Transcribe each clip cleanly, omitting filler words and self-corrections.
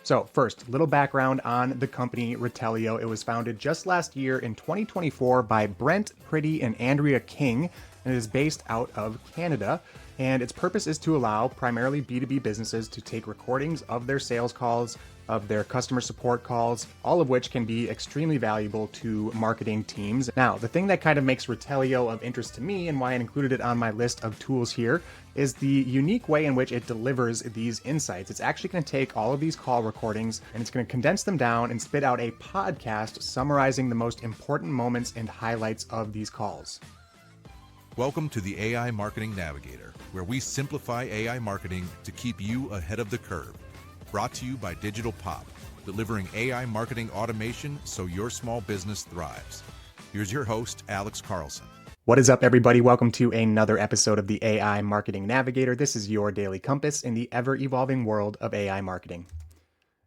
So first, little background on the company Retellio. It was founded just last year in 2024 by Brent, Pretty, and Andrea King, and it is based out of Canada. And its purpose is to allow primarily B2B businesses to take recordings of their sales calls, of their customer support calls, all of which can be extremely valuable to marketing teams. Now, the thing that kind of makes Retellio of interest to me and why I included it on my list of tools here is the unique way in which it delivers these insights. It's actually going to take all of these call recordings and it's going to condense them down and spit out a podcast summarizing the most important moments and highlights of these calls. Welcome to the AI Marketing Navigator, where we simplify AI marketing to keep you ahead of the curve. Brought to you by Digital Pop, delivering AI marketing automation so your small business thrives. Here's your host, Alex Carlson. What is up, everybody? Welcome to another episode of the AI Marketing Navigator. This is your daily compass in the ever-evolving world of AI marketing.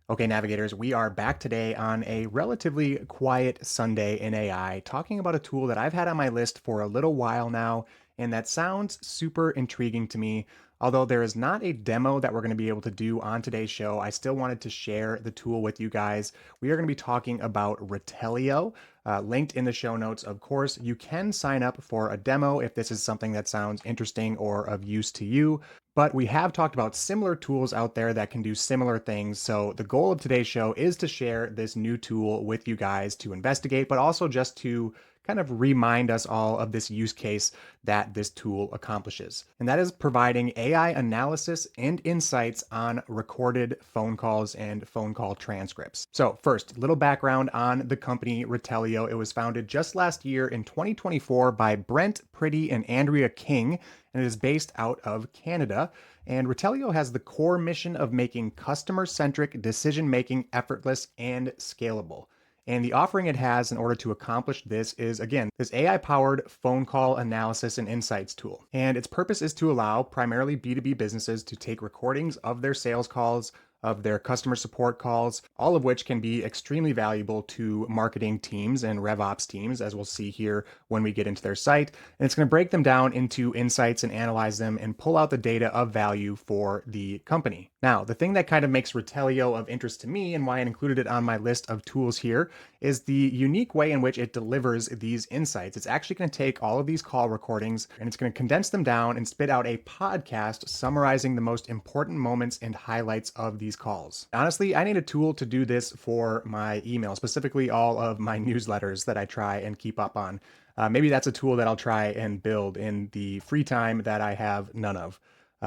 Okay, navigators, we are back today on a relatively quiet Sunday in AI, talking about a tool that I've had on my list for a little while now, and that sounds super intriguing to me. Although there is not a demo that we're going to be able to do on today's show, I still wanted to share the tool with you guys. We are going to be talking about Retellio, linked in the show notes. Of course, you can sign up for a demo if this is something that sounds interesting or of use to you. But we have talked about similar tools out there that can do similar things. So the goal of today's show is to share this new tool with you guys to investigate, but also just to kind of remind us all of this use case that this tool accomplishes. And that is providing AI analysis and insights on recorded phone calls and phone call transcripts. So first, little background on the company Retellio. It was founded just last year in 2024 by Brent, Pretty, and Andrea King, and it is based out of Canada. And Retellio has the core mission of making customer-centric decision-making effortless and scalable. And the offering it has in order to accomplish this is, again, this AI-powered phone call analysis and insights tool. And its purpose is to allow primarily B2B businesses to take recordings of their sales calls, of their customer support calls, all of which can be extremely valuable to marketing teams and RevOps teams, as we'll see here when we get into their site. And it's going to break them down into insights and analyze them and pull out the data of value for the company. Now, the thing that kind of makes Retellio of interest to me and why I included it on my list of tools here is the unique way in which it delivers these insights. It's actually going to take all of these call recordings and it's going to condense them down and spit out a podcast summarizing the most important moments and highlights of these calls. Honestly, I need a tool to do this for my email, specifically all of my newsletters that I try and keep up on. Maybe that's a tool that I'll try and build in the free time that I have none of.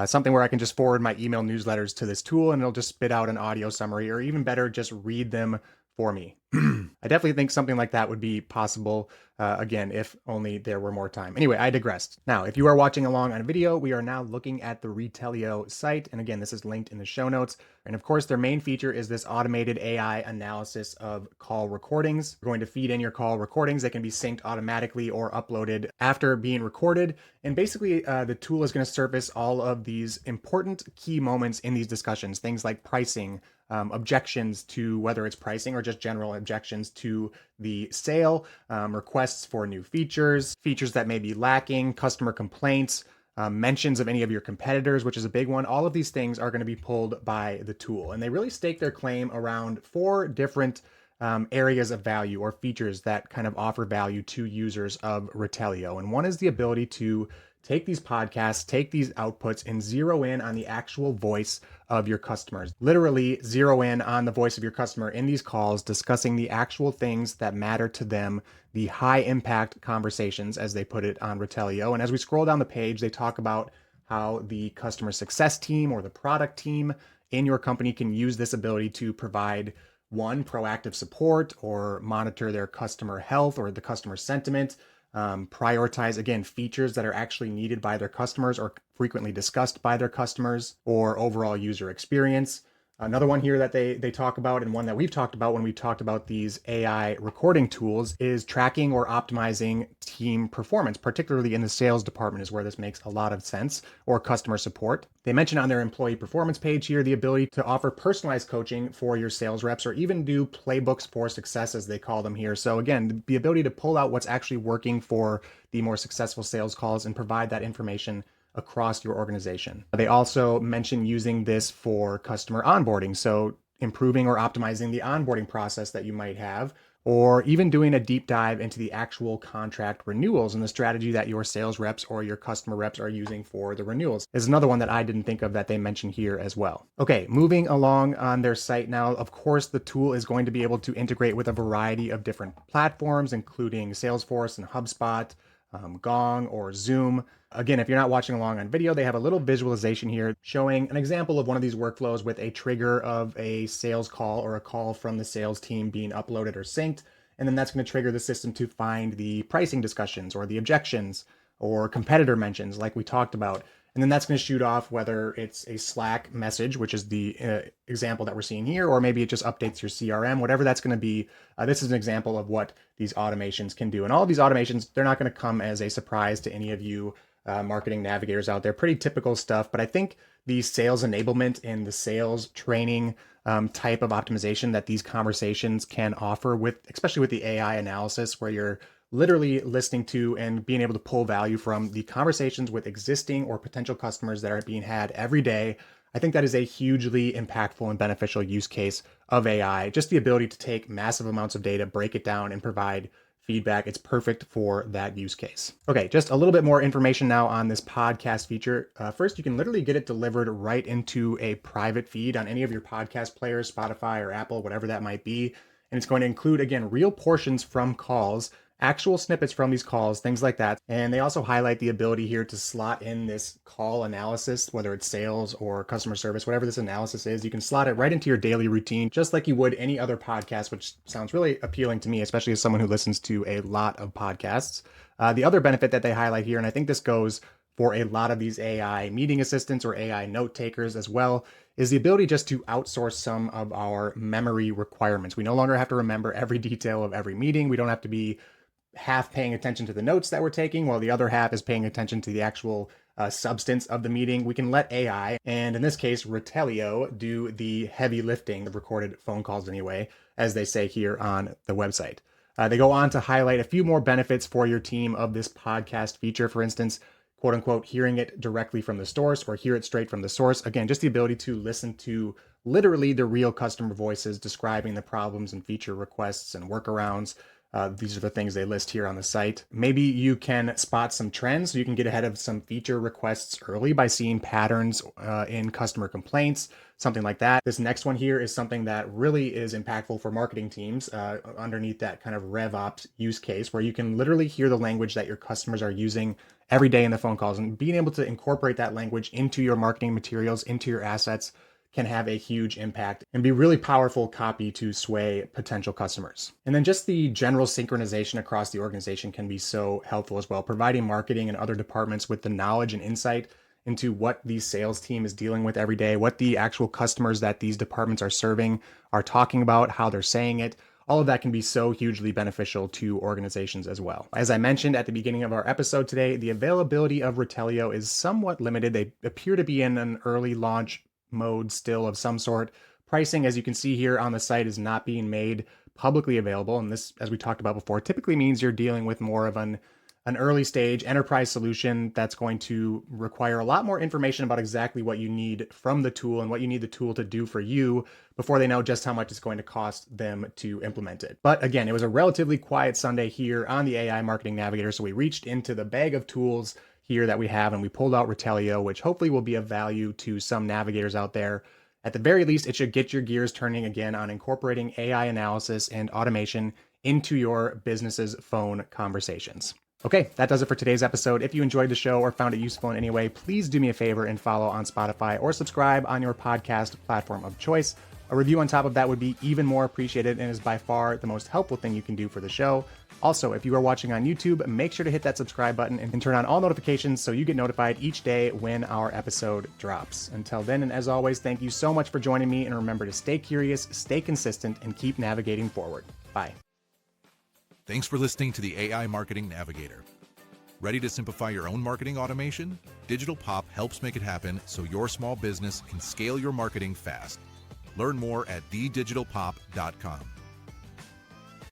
Something where I can just forward my email newsletters to this tool and it'll just spit out an audio summary, or even better, just read them for me. I definitely think something like that would be possible, again, if only there were more time. Anyway, I digressed. Now, if you are watching along on a video, we are now looking at the Retellio site. And again, this is linked in the show notes. And of course, their main feature is this automated AI analysis of call recordings. You're going to feed in your call recordings. They can be synced automatically or uploaded after being recorded. And basically, the tool is going to surface all of these important key moments in these discussions, things like pricing, objections to whether it's pricing or just general objections to the sale, requests for new features, features that may be lacking, customer complaints, mentions of any of your competitors, which is a big one. All of these things are going to be pulled by the tool. And they really stake their claim around 4 different areas of value or features that kind of offer value to users of Retellio. And one is the ability to take these podcasts, take these outputs, and zero in on the actual voice of your customers. Literally zero in on the voice of your customer in these calls, discussing the actual things that matter to them, the high impact conversations, as they put it on Retellio. And as we scroll down the page, they talk about how the customer success team or the product team in your company can use this ability to provide proactive support or monitor their customer health or the customer sentiment, prioritize, again, features that are actually needed by their customers or frequently discussed by their customers, or overall user experience. Another one here that they talk about, and one that we've talked about when we talked about these AI recording tools, is tracking or optimizing team performance, particularly in the sales department is where this makes a lot of sense, or customer support. They mention on their employee performance page here the ability to offer personalized coaching for your sales reps, or even do playbooks for success, as they call them here. So again, the ability to pull out what's actually working for the more successful sales calls and provide that information across your organization. They also mention using this for customer onboarding. So improving or optimizing the onboarding process that you might have, or even doing a deep dive into the actual contract renewals and the strategy that your sales reps or your customer reps are using for the renewals is another one that I didn't think of that they mentioned here as well. Okay, moving along on their site now, of course, the tool is going to be able to integrate with a variety of different platforms, including Salesforce and HubSpot, Gong or Zoom. Again, if you're not watching along on video, they have a little visualization here showing an example of one of these workflows with a trigger of a sales call or a call from the sales team being uploaded or synced. And then that's going to trigger the system to find the pricing discussions or the objections or competitor mentions like we talked about. And then that's going to shoot off whether it's a Slack message, which is the example that we're seeing here, or maybe it just updates your CRM, whatever that's going to be. This is an example of what these automations can do. And all of these automations, they're not going to come as a surprise to any of you marketing navigators out there. Pretty typical stuff. But I think the sales enablement and the sales training type of optimization that these conversations can offer with, especially with the AI analysis, where you're literally listening to and being able to pull value from the conversations with existing or potential customers that are being had every day. I think that is a hugely impactful and beneficial use case of AI. Just the ability to take massive amounts of data, break it down, and provide feedback. It's perfect for that use case. Okay, just a little bit more information now on this podcast feature. First, you can literally get it delivered right into a private feed on any of your podcast players, Spotify or Apple, whatever that might be. And it's going to include, again, real portions from calls, actual snippets from these calls, things like that. And they also highlight the ability here to slot in this call analysis, whether it's sales or customer service, whatever this analysis is, you can slot it right into your daily routine, just like you would any other podcast, which sounds really appealing to me, especially as someone who listens to a lot of podcasts. The other benefit that they highlight here, and I think this goes for a lot of these AI meeting assistants or AI note takers as well, is the ability just to outsource some of our memory requirements. We no longer have to remember every detail of every meeting. We don't have to be half paying attention to the notes that we're taking while the other half is paying attention to the actual substance of the meeting. We can let AI, and in this case, Retellio, do the heavy lifting of recorded phone calls anyway, as they say here on the website. They go on to highlight a few more benefits for your team of this podcast feature. For instance, quote unquote, hearing it directly from the source or hear it straight from the source. Again, just the ability to listen to literally the real customer voices describing the problems and feature requests and workarounds. These are the things they list here on the site. Maybe you can spot some trends so you can get ahead of some feature requests early by seeing patterns in customer complaints, something like that. This next one here is something that really is impactful for marketing teams underneath that kind of RevOps use case, where you can literally hear the language that your customers are using every day in the phone calls, and being able to incorporate that language into your marketing materials, into your assets, can have a huge impact and be really powerful copy to sway potential customers. And then just the general synchronization across the organization can be so helpful as well, providing marketing and other departments with the knowledge and insight into what the sales team is dealing with every day, what the actual customers that these departments are serving are talking about, how they're saying it. All of that can be so hugely beneficial to organizations as well. As I mentioned at the beginning of our episode today, the availability of Retellio is somewhat limited. They appear to be in an early launch mode still of some sort. Pricing, as you can see here on the site, is not being made publicly available. And this, as we talked about before, typically means you're dealing with more of an early stage enterprise solution that's going to require a lot more information about exactly what you need from the tool and what you need the tool to do for you before they know just how much it's going to cost them to implement it. But again, it was a relatively quiet Sunday here on the AI Marketing Navigator. So we reached into the bag of tools here that we have, and we pulled out Retellio, which hopefully will be of value to some navigators out there. At the very least, it should get your gears turning again on incorporating AI analysis and automation into your business's phone conversations. Okay, that does it for today's episode. If you enjoyed the show or found it useful in any way, please do me a favor and follow on Spotify or subscribe on your podcast platform of choice. A review on top of that would be even more appreciated and is by far the most helpful thing you can do for the show. Also, if you are watching on YouTube, make sure to hit that subscribe button and turn on all notifications so you get notified each day when our episode drops. Until then, and as always, thank you so much for joining me, and remember to stay curious, stay consistent, and keep navigating forward. Bye. Thanks for listening to the AI Marketing Navigator. Ready to simplify your own marketing automation? Digital Pop helps make it happen so your small business can scale your marketing fast. Learn more at thedigitalpop.com.